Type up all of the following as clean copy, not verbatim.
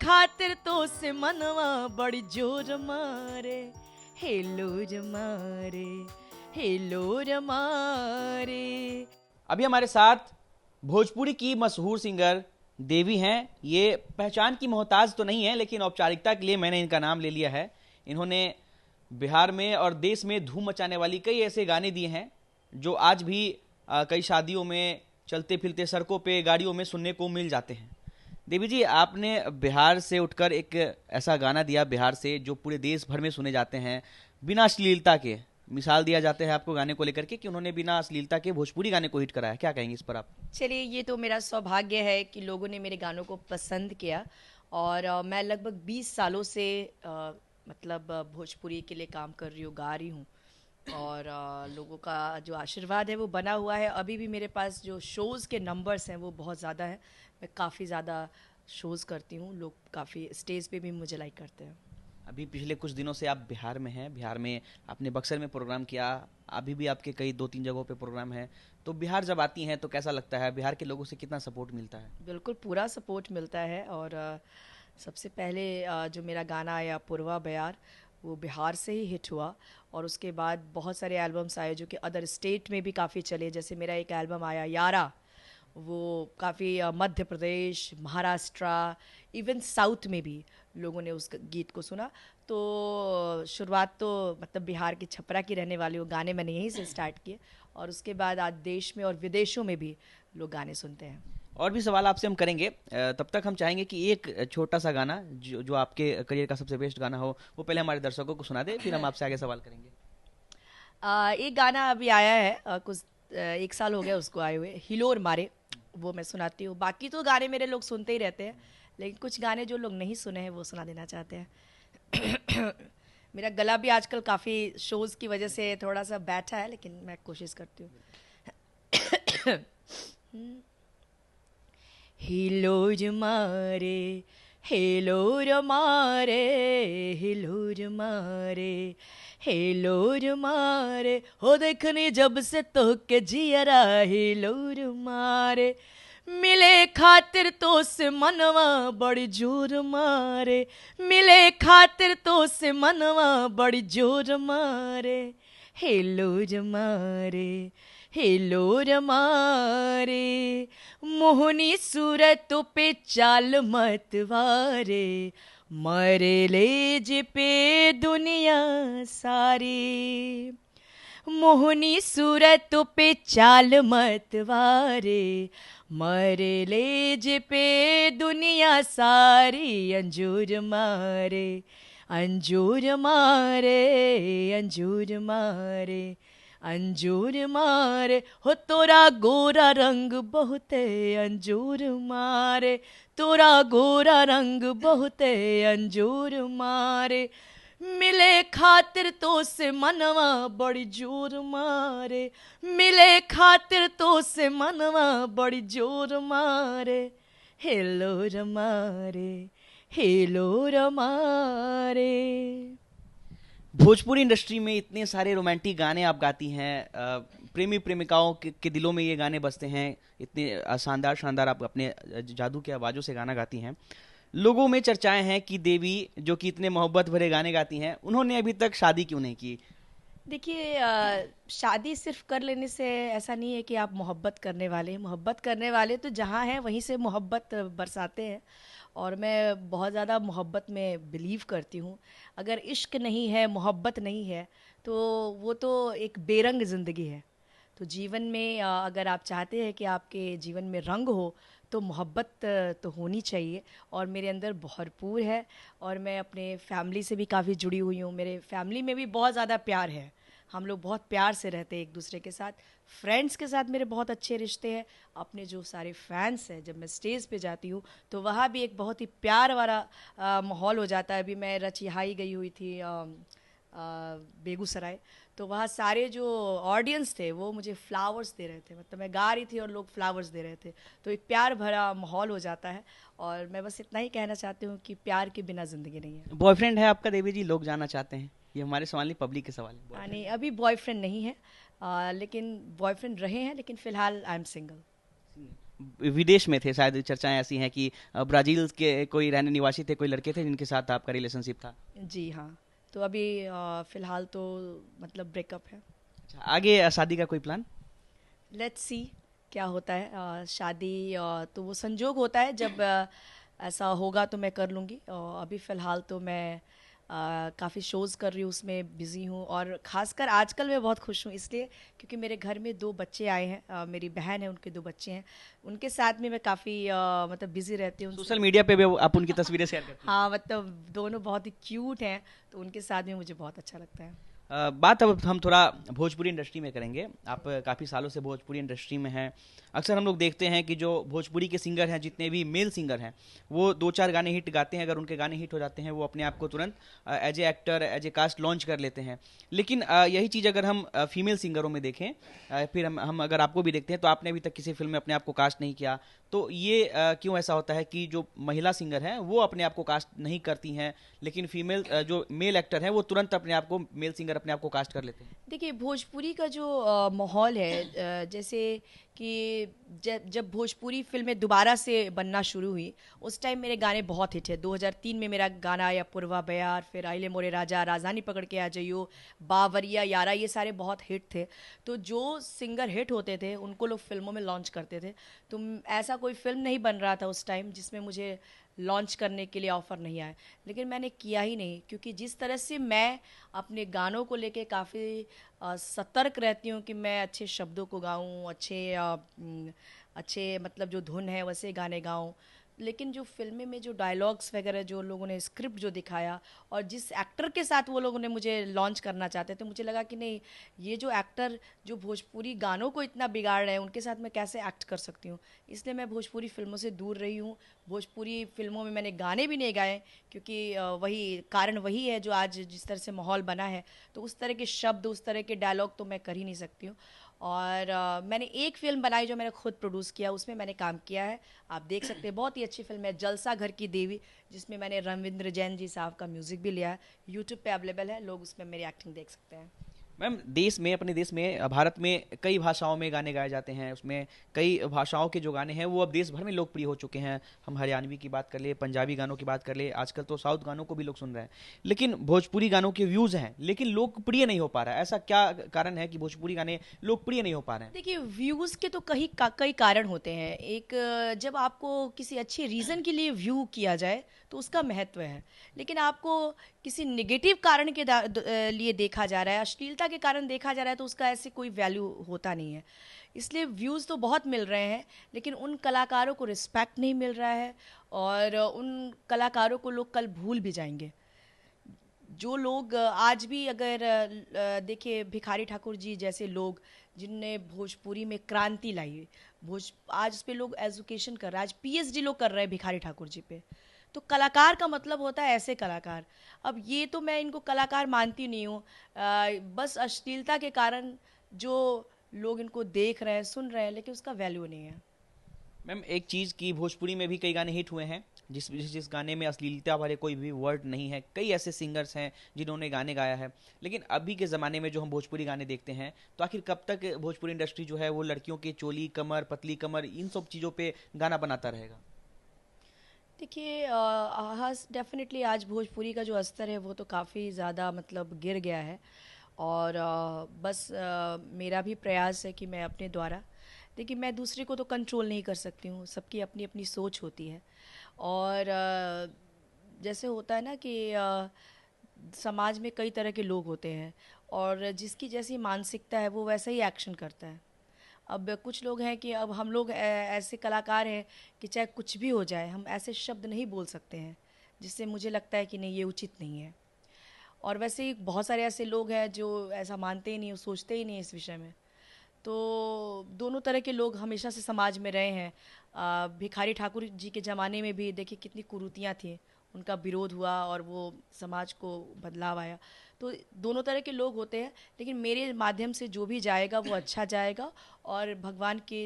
खातिर तो से मनवा बड़ी जोर मारे, हेलोर मारे, हेलोर मारे। अभी हमारे साथ भोजपुरी की मशहूर सिंगर देवी हैं। ये पहचान की मोहताज तो नहीं है, लेकिन औपचारिकता के लिए मैंने इनका नाम ले लिया है। इन्होंने बिहार में और देश में धूम मचाने वाली कई ऐसे गाने दिए हैं जो आज भी कई शादियों में, चलते फिरते सड़कों पे, गाड़ियों में सुनने को मिल जाते हैं। देवी जी, आपने बिहार से उठकर एक ऐसा गाना दिया बिहार से जो पूरे देश भर में सुने जाते हैं बिना अश्लीलता के। मिसाल दिया जाता है आपको गाने को लेकर के कि उन्होंने बिना अश्लीलता के भोजपुरी गाने को हिट कराया। क्या कहेंगे इस पर आप? चलिए, ये तो मेरा सौभाग्य है कि लोगों ने मेरे गानों को पसंद किया। और मैं लगभग 20 सालों से भोजपुरी के लिए काम कर रही हूँ, गा रही हूँ। और लोगों का जो आशीर्वाद है वो बना हुआ है। अभी भी मेरे पास जो शोज़ के नंबर्स हैं वो बहुत ज़्यादा हैं। मैं काफ़ी ज़्यादा शोज़ करती हूँ, लोग काफ़ी स्टेज पे भी मुझे लाइक करते हैं। अभी पिछले कुछ दिनों से आप बिहार में हैं। बिहार में आपने बक्सर में प्रोग्राम किया, अभी भी आपके कई 2-3 जगहों पे प्रोग्राम है। तो बिहार जब आती हैं तो कैसा लगता है? बिहार के लोगों से कितना सपोर्ट मिलता है? बिल्कुल पूरा सपोर्ट मिलता है। और सबसे पहले जो मेरा गाना आया पूर्वा बयार, वो बिहार से ही हिट हुआ। और उसके बाद बहुत सारे एल्बम्स आए जो कि अदर स्टेट में भी काफ़ी चले। जैसे मेरा एक एल्बम आया यारा, वो काफ़ी मध्य प्रदेश, महाराष्ट्र, इवन साउथ में भी लोगों ने उस गीत को सुना। तो शुरुआत तो बिहार की छपरा की रहने वाली वो गाने मैंने यहीं से स्टार्ट किए। और उसके बाद आज देश में और विदेशों में भी लोग गाने सुनते हैं। और भी सवाल आपसे हम करेंगे, तब तक हम चाहेंगे कि एक छोटा सा गाना जो आपके करियर का सबसे बेस्ट गाना हो वो पहले हमारे दर्शकों को सुना दे, फिर हम आपसे आगे सवाल करेंगे। एक गाना अभी आया है, कुछ 1 साल हो गया उसको आए हुए, हिलोर मारे, वो मैं सुनाती हूँ। बाकी तो गाने मेरे लोग सुनते ही रहते हैं, लेकिन कुछ गाने जो लोग नहीं सुने हैं वो सुना देना चाहते हैं। मेरा गला भी आजकल काफ़ी शोज़ की वजह से थोड़ा सा बैठा है, लेकिन मैं कोशिश करती हूँ। हिलोर मारे, हेलोर मारे, हिलोर मारे, हेलोर मारे, हो देखनी जब से तो के जियरा हिलोर मारे। मिले खातिर तो से मनवा बड़ी जोर मारे, मिले खातिर तो से मनवा बड़ी जोर मारे, हेलोर मारे, हेलोर मारे। मोहनी सूरत पे चाल मतवारे, मरे ले जे पे दुनिया सारी। मोहनी सूरत पे चाल मतवारे, मरे ले जे पे दुनिया सारी। अंजूर मारे, अंजूर मारे, अंजूर मारे, अंजूर मारे, हो तोरा गोरा रंग बहुते अंजूर मारे, तोरा गोरा रंग बहुते अंजूर मारे। मिले खातिर तो से मनवा बड़ी जोर मारे, मिले खातिर तो से मनवा बड़ी जोर मारे, हेलोर मारे, हेलोर मारे। भोजपुरी इंडस्ट्री में इतने सारे रोमांटिक गाने आप गाती हैं, प्रेमी प्रेमिकाओं के दिलों में ये गाने बजते हैं। इतने शानदार शानदार आप अपने जादू की आवाज़ों से गाना गाती हैं। लोगों में चर्चाएं हैं कि देवी जो कि इतने मोहब्बत भरे गाने गाती हैं, उन्होंने अभी तक शादी क्यों नहीं की? देखिए, शादी सिर्फ कर लेने से ऐसा नहीं है कि आप मोहब्बत करने वाले हैं। मोहब्बत करने वाले तो जहाँ हैं वहीं से मोहब्बत बरसाते हैं। और मैं बहुत ज़्यादा मोहब्बत में बिलीव करती हूँ। अगर इश्क नहीं है, मोहब्बत नहीं है, तो वो तो एक बेरंग ज़िंदगी है। तो जीवन में अगर आप चाहते हैं कि आपके जीवन में रंग हो, तो मोहब्बत तो होनी चाहिए। और मेरे अंदर भरपूर है। और मैं अपने फैमिली से भी काफ़ी जुड़ी हुई हूँ। मेरे फैमिली में भी बहुत ज़्यादा प्यार है। हम लोग बहुत प्यार से रहते हैं एक दूसरे के साथ। फ्रेंड्स के साथ मेरे बहुत अच्छे रिश्ते हैं। अपने जो सारे फैंस हैं, जब मैं स्टेज पे जाती हूँ तो वहाँ भी एक बहुत ही प्यार वाला माहौल हो जाता है। अभी मैं रचिहाई गई हुई थी बेगूसराय, तो वहाँ सारे जो ऑडियंस थे वो मुझे फ्लावर्स दे रहे थे। मैं गा रही थी और लोग फ्लावर्स दे रहे थे। तो एक प्यार भरा माहौल हो जाता है। और मैं बस इतना ही कहना चाहती हूँ कि प्यार के बिना ज़िंदगी नहीं है। बॉयफ्रेंड है आपका देवी जी? लोग जानना चाहते हैं। ये हमारे सवाल नहीं, पब्लिक के सवाल है। नहीं, अभी बॉयफ्रेंड नहीं है, लेकिन बॉयफ्रेंड रहे हैं, लेकिन फ़िलहाल आई एम सिंगल। विदेश में थे, शायद चर्चाएं ऐसी हैं कि ब्राजील के कोई रहने निवासी थे, कोई लड़के थे जिनके साथ आपका रिलेशनशिप था। जी हाँ। तो अभी फ़िलहाल तो मतलब ब्रेकअप है। अच्छा, आगे शादी का कोई प्लान? लेट्स सी क्या होता है। शादी तो वो संजोग होता है, जब ऐसा होगा तो मैं कर लूँगी। अभी फ़िलहाल तो मैं काफ़ी शोज़ कर रही हूँ, उसमें बिज़ी हूँ। और ख़ासकर आजकल मैं बहुत खुश हूँ इसलिए क्योंकि मेरे घर में 2 बच्चे आए हैं। मेरी बहन है, उनके 2 बच्चे हैं। उनके साथ में मैं काफ़ी मतलब बिज़ी रहती हूँ उनसे। सोशल मीडिया पे भी आप उनकी तस्वीरें शेयर करती हैं? हाँ, मतलब दोनों बहुत ही क्यूट हैं, तो उनके साथ में मुझे बहुत अच्छा लगता है। बात अब हम थोड़ा भोजपुरी इंडस्ट्री में करेंगे। आप काफ़ी सालों से भोजपुरी इंडस्ट्री में हैं। अक्सर हम लोग देखते हैं कि जो भोजपुरी के सिंगर हैं, जितने भी मेल सिंगर हैं, वो दो चार गाने हिट गाते हैं। अगर उनके गाने हिट हो जाते हैं, वो अपने आप को तुरंत as a actor, as a cast launch कर लेते हैं। लेकिन यही चीज़ अगर हम फीमेल सिंगरों में देखें, फिर हम अगर आपको भी देखते हैं, तो आपने अभी तक किसी फिल्म में अपने आप को कास्ट नहीं किया। तो ये क्यों ऐसा होता है कि जो महिला सिंगर हैं वो अपने आप को कास्ट नहीं करती हैं, लेकिन फीमेल जो मेल एक्टर हैं वो तुरंत अपने आप को, मेल सिंगर अपने आप को कास्ट कर लेते हैं? देखिए, भोजपुरी का जो माहौल है, जैसे कि जब जब भोजपुरी फिल्में दोबारा से बनना शुरू हुई, उस टाइम मेरे गाने बहुत हिट है। 2003 में मेरा गाना आया पुरवा बयार, फिर आइले मोरे राजा, राजधानी पकड़ के आ जाइयो, बावरिया यारा, ये सारे बहुत हिट थे। तो जो सिंगर हिट होते थे उनको लोग फिल्मों में लॉन्च करते थे। तो ऐसा कोई फिल्म नहीं बन रहा था उस टाइम जिसमें मुझे लॉन्च करने के लिए ऑफ़र नहीं आया। लेकिन मैंने किया ही नहीं, क्योंकि जिस तरह से मैं अपने गानों को लेके काफ़ी सतर्क रहती हूँ कि मैं अच्छे शब्दों को गाऊँ, अच्छे मतलब जो धुन है वैसे गाने गाऊँ। लेकिन जो फ़िल्में में जो डायलॉग्स वगैरह जो लोगों ने स्क्रिप्ट जो दिखाया, और जिस एक्टर के साथ वो लोगों ने मुझे लॉन्च करना चाहते थे, मुझे लगा कि नहीं, ये जो एक्टर जो भोजपुरी गानों को इतना बिगाड़ रहे हैं, उनके साथ मैं कैसे एक्ट कर सकती हूँ। इसलिए मैं भोजपुरी फ़िल्मों से दूर रही हूँ। भोजपुरी फ़िल्मों में मैंने गाने भी नहीं गाए, क्योंकि वही कारण वही है जो आज जिस तरह से माहौल बना है, तो उस तरह के शब्द, उस तरह के डायलॉग तो मैं कर ही नहीं सकती हूँ। और मैंने एक फ़िल्म बनाई जो मैंने खुद प्रोड्यूस किया, उसमें मैंने काम किया है। आप देख सकते हैं, बहुत ही अच्छी फ़िल्म है, जलसा घर की देवी, जिसमें मैंने रविंद्र जैन जी साहब का म्यूज़िक भी लिया है। यूट्यूब पे अवेलेबल है, लोग उसमें मेरी एक्टिंग देख सकते हैं। मैम, देश में, अपने देश में, भारत में कई भाषाओं में गाने गाए जाते हैं। उसमें कई भाषाओं के जो गाने हैं वो अब देश भर में लोकप्रिय हो चुके हैं। हम हरियाणवी की बात कर ले, पंजाबी गानों की बात कर ले, आजकल तो साउथ गानों को भी लोग सुन रहे हैं। लेकिन भोजपुरी गानों के व्यूज़ हैं, लेकिन लोकप्रिय नहीं हो पा रहा है। ऐसा क्या कारण है कि भोजपुरी गाने लोकप्रिय नहीं हो पा रहे हैं? देखिए, व्यूज़ के तो कई कारण होते हैं। एक, जब आपको किसी अच्छे रीज़न के लिए व्यू किया जाए तो उसका महत्व है। लेकिन आपको किसी नेगेटिव कारण के लिए देखा जा रहा है, अश्लीलता के कारण देखा जा रहा है, तो उसका ऐसे कोई वैल्यू होता नहीं है। इसलिए व्यूज़ तो बहुत मिल रहे हैं, लेकिन उन कलाकारों को रिस्पेक्ट नहीं मिल रहा है, और उन कलाकारों को लोग कल भूल भी जाएंगे। जो लोग आज भी अगर देखिए, भिखारी ठाकुर जी जैसे लोग जिनने भोजपुरी में क्रांति लाई, भोज आज उस पे लोग एजुकेशन कर रहे हैं, आज पीएचडी लोग कर रहे हैं भिखारी ठाकुर जी पे। तो कलाकार का मतलब होता है ऐसे कलाकार। अब ये तो मैं इनको कलाकार मानती नहीं हूँ। बस अश्लीलता के कारण जो लोग इनको देख रहे हैं, सुन रहे हैं, लेकिन उसका वैल्यू नहीं है। मैम, एक चीज़ की, भोजपुरी में भी कई गाने हिट हुए हैं जिस जिस जिस गाने में अश्लीलता वाले कोई भी वर्ड नहीं है। कई ऐसे सिंगर्स हैं जिन्होंने गाने गाया है। लेकिन अभी के ज़माने में जो हम भोजपुरी गाने देखते हैं, तो आखिर कब तक भोजपुरी इंडस्ट्री जो है वो लड़कियों की चोली, कमर, पतली कमर, इन सब चीज़ों पे गाना बनाता रहेगा? देखिए, हाँ, डेफिनेटली आज भोजपुरी का जो स्तर है वो तो काफ़ी ज़्यादा मतलब गिर गया है। और बस मेरा भी प्रयास है कि मैं अपने द्वारा, देखिए, मैं दूसरे को तो कंट्रोल नहीं कर सकती हूँ, सबकी अपनी अपनी सोच होती है। और जैसे होता है ना कि समाज में कई तरह के लोग होते हैं, और जिसकी जैसी मानसिकता है वो वैसा ही एक्शन करता है। अब कुछ लोग हैं कि अब हम लोग ऐसे कलाकार हैं कि चाहे कुछ भी हो जाए, हम ऐसे शब्द नहीं बोल सकते हैं जिससे मुझे लगता है कि नहीं, ये उचित नहीं है। और वैसे ही बहुत सारे ऐसे लोग हैं जो ऐसा मानते ही नहीं, वो सोचते ही नहीं इस विषय में। तो दोनों तरह के लोग हमेशा से समाज में रहे हैं। भिखारी ठाकुर जी के ज़माने में भी देखिए कितनी कुरीतियाँ थी, उनका विरोध हुआ और वो समाज को बदलाव आया। तो दोनों तरह के लोग होते हैं, लेकिन मेरे माध्यम से जो भी जाएगा वो अच्छा जाएगा। और भगवान की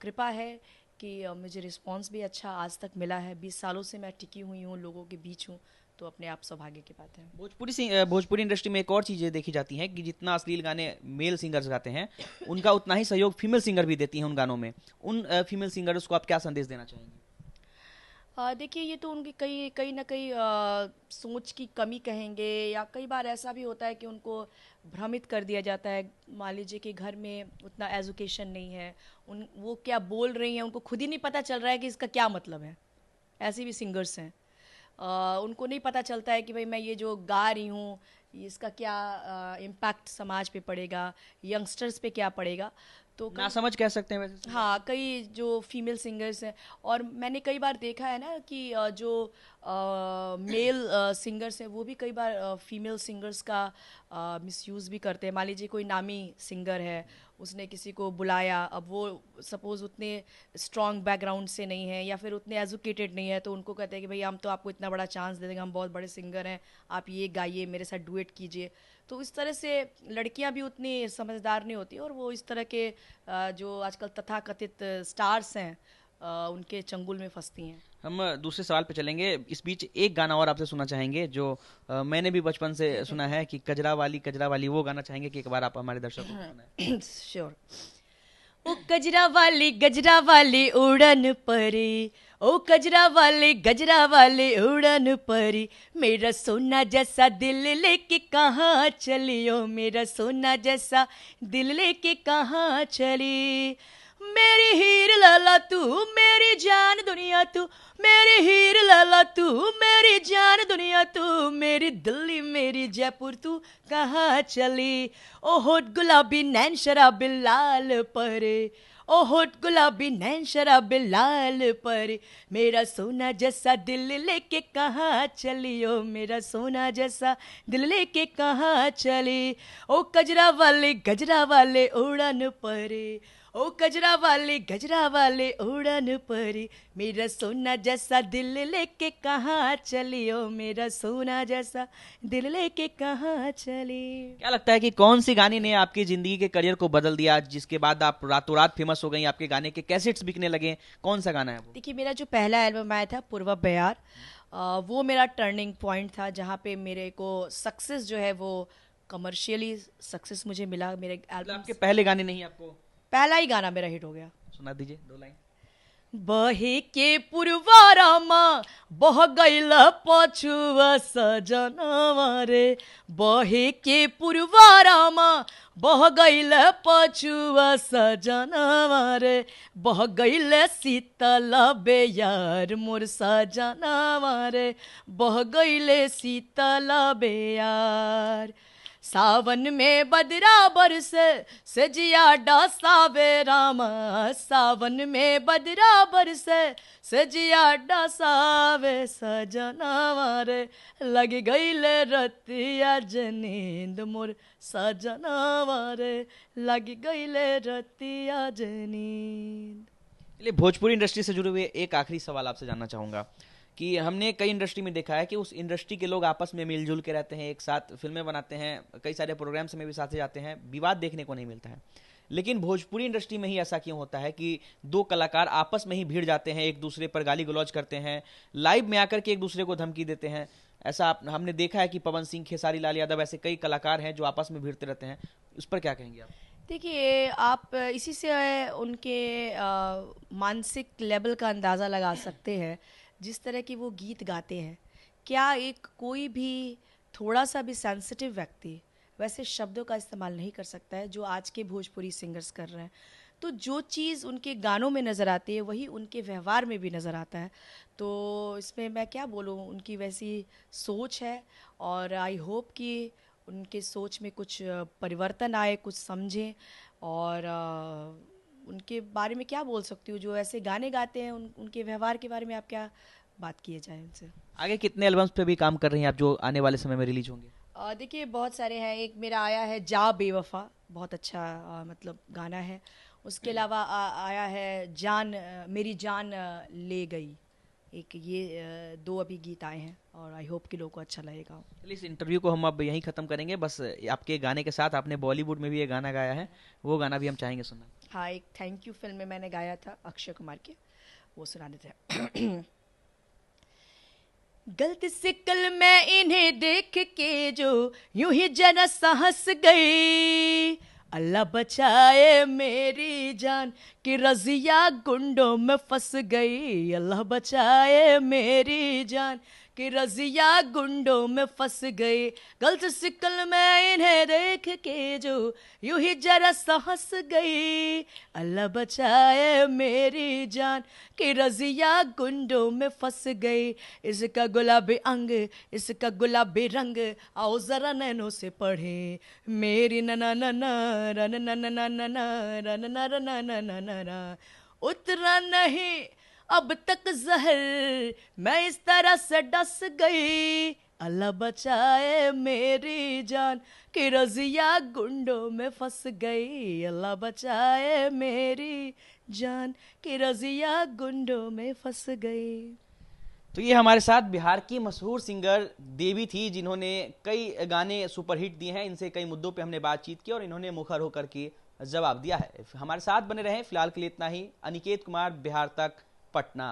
कृपा है कि मुझे रिस्पांस भी अच्छा आज तक मिला है। 20 सालों से मैं टिकी हुई हूँ, लोगों के बीच हूँ। तो अपने आप सौभाग्य की बात है। भोजपुरी इंडस्ट्री में एक और चीज़ें देखी जाती हैं कि जितना अश्लील गाने मेल सिंगर्स गाते हैं, उनका उतना ही सहयोग फीमेल सिंगर भी देती हैं उन गानों में। उन फीमेल सिंगर्स को आप क्या संदेश देना चाहेंगे? देखिए, ये तो उनकी कहीं कहीं ना कहीं सोच की कमी कहेंगे, या कई बार ऐसा भी होता है कि उनको भ्रमित कर दिया जाता है। मान लीजिए कि घर में उतना एजुकेशन नहीं है, उन वो क्या बोल रही हैं उनको खुद ही नहीं पता चल रहा है कि इसका क्या मतलब है। ऐसे भी सिंगर्स हैं, उनको नहीं पता चलता है कि भाई मैं ये जो गा रही हूँ इसका क्या इम्पैक्ट समाज पे पड़ेगा, यंगस्टर्स पे क्या पड़ेगा। तो ना कई समझ कह सकते हैं वैसे। हाँ, कई जो फीमेल सिंगर्स हैं, और मैंने कई बार देखा है ना कि जो मेल सिंगर्स हैं वो भी कई बार फीमेल सिंगर्स का मिसयूज़ भी करते हैं। मान लीजिए कोई नामी सिंगर है, उसने किसी को बुलाया, अब वो सपोज़ उतने स्ट्रॉन्ग बैकग्राउंड से नहीं है या फिर उतने एजुकेटेड नहीं है, तो उनको कहते हैं कि भाई हम तो आपको इतना बड़ा चांस दे देंगे, हम बहुत बड़े सिंगर हैं, आप ये गाइए, मेरे साथ डुएट कीजिए। तो इस तरह से लड़कियां भी उतनी समझदार नहीं होती, और वो इस तरह के जो आजकल तथाकथित स्टार्स हैं उनके चंगुल में फंसती हैं। हम दूसरे सवाल पे चलेंगे। इस बीच एक गाना और आपसे सुनना चाहेंगे जो मैंने भी बचपन से सुना है कि कजरा वाली, वो गाना चाहेंगे कि एक बार आप हमारे दर्शकों को सुनाएं। श्योर। ओ गजरा वाली उड़न परी, ओ गजरा वाली उड़न परी, मेरा सोना जैसा दिल लेके कहाँ चली, ओ मेरा सोना जैसा दिल लेके कहाँ चली। मेरी हीर लाला तू, मेरी जान दुनिया तू, मेरी हीर लाला तू, मेरी जान दुनिया तू, मेरी दिल्ली मेरी जयपुर तू कहाँ चली। ओ होठ गुलाबी नैन शराबी लाल परे, ओ होठ गुलाबी नैन शराबी लाल परे, मेरा सोना जैसा दिल लेके कहाँ चली, ओ मेरा सोना जैसा दिल लेके कहाँ चली। ओ गजरा वाले उड़न परे, ओ गजरा वाले उड़न परी, मेरा सोना जैसा दिल लेके कहाँ चली, ओ मेरा सोना जैसा दिल लेके कहाँ चली। क्या लगता है कि कौन सी गाने ने आपकी जिंदगी के करियर को बदल दिया, जिसके बाद आप रातों रात फेमस हो गई, आपके गाने के कैसेट्स बिकने लगे? कौन सा गाना है वो? देखिए, मेरा जो पहला एल्बम आया था पूर्वा बयार, वो मेरा टर्निंग पॉइंट था, जहाँ पे मेरे को सक्सेस जो है वो कमर्शियली सक्सेस मुझे मिला। मेरे मतलब एल्बम आपके पहले गाने नहीं आपको? पहला ही गाना मेरा हिट हो गया। सुना दीजिए 2 लाइन। बहे के पुरवारामा बह गईल पछुआ सजनवा रे, बहे के पुरवारामा बह गईल पछुआ सजनवा रे, बह गईल शीतल बेयार मोर सजनवा रे, बह गईल शीतल बेयार। सावन में बदरा बरसे सजिया डसावे रामा, सावन में बदरा बरसे सजिया डसावे सजनवा रे, लग गईले रतिया नींद मोर सजनवा रे, लग गईले रतिया नींद। चलिए, भोजपुरी इंडस्ट्री से जुड़े हुए एक आखिरी सवाल आपसे जानना चाहूंगा कि हमने कई इंडस्ट्री में देखा है कि उस इंडस्ट्री के लोग आपस में मिलजुल के रहते हैं, एक साथ फिल्में बनाते हैं, कई सारे प्रोग्राम्स में भी साथ जाते हैं, विवाद देखने को नहीं मिलता है। लेकिन भोजपुरी इंडस्ट्री में ही ऐसा क्यों होता है कि दो कलाकार आपस में ही भिड़ जाते हैं, एक दूसरे पर गाली गलौज करते हैं, लाइव में आकर के एक दूसरे को धमकी देते हैं? ऐसा हमने देखा है कि पवन सिंह, खेसारी लाल यादव, ऐसे कई कलाकार हैं जो आपस में भिड़ते रहते हैं। उस पर क्या कहेंगे आप? देखिए, आप इसी से उनके मानसिक लेवल का अंदाज़ा लगा सकते हैं, जिस तरह की वो गीत गाते हैं। क्या एक कोई भी थोड़ा सा भी सेंसिटिव व्यक्ति वैसे शब्दों का इस्तेमाल नहीं कर सकता है जो आज के भोजपुरी सिंगर्स कर रहे हैं। तो जो चीज़ उनके गानों में नज़र आती है वही उनके व्यवहार में भी नज़र आता है। तो इसमें मैं क्या बोलूँ, उनकी वैसी सोच है, और आई होप कि उनके सोच में कुछ परिवर्तन आए, कुछ समझें। और उनके बारे में क्या बोल सकती हूँ, जो ऐसे गाने गाते हैं उनके व्यवहार के बारे में आप क्या बात किए जाए उनसे। आगे कितने एल्बम्स पे भी काम कर रही हैं आप जो आने वाले समय में रिलीज होंगे? देखिए, बहुत सारे हैं। एक मेरा आया है जा बेवफा, बहुत अच्छा मतलब गाना है। उसके अलावा आया है जान मेरी जान ले गई, एक ये दो अभी गीत आए हैं, और आई होप कि लोगों को अच्छा लगेगा। चलिए, इस इंटरव्यू को हम अब यहीं खत्म करेंगे। बस आपके गाने के साथ आपने बॉलीवुड में भी एक गाना गाया है, वो गाना भी हम चाहेंगे सुनना। हाँ, एक थैंक यू फिल्म में मैंने गाया था अक्षय कुमार के, वो सुना देते हैं। गलती से कल मैं इन्हें देख के जो यूं ही जरा सा हंस गई। अल्लाह बचाए मेरी जान कि रजिया गुंडों में फंस गई। अल्लाह बचाए मेरी जान कि रजिया गुंडों में फंस गई। गलत से कल मैं इन्हें देख के जो यूं ही जरा सा हंस गई। अल्लाह बचाए मेरी जान कि रजिया गुंडों में फंस गई। इसका गुलाबी अंग, इसका गुलाबी रंग, आओ जरा नैनों से पढ़े मेरी नना नना रन नन नन रन नर नन नन। उतरा नहीं अब तक जहर, मैं इस तरह से डस गई। अल्लाह बचाए मेरी जान कि रजिया गुंडों में फंस गई। अल्लाह बचाए मेरी जान कि रजिया गुंडों में फंस गई। तो ये हमारे साथ बिहार की मशहूर सिंगर देवी थी, जिन्होंने कई गाने सुपरहिट दिए हैं। इनसे कई मुद्दों पे हमने बातचीत की और इन्होंने मुखर होकर के जवाब दिया है। हमारे साथ बने रहें। फिलहाल के लिए इतना ही। अनिकेत कुमार, बिहार तक, पटना।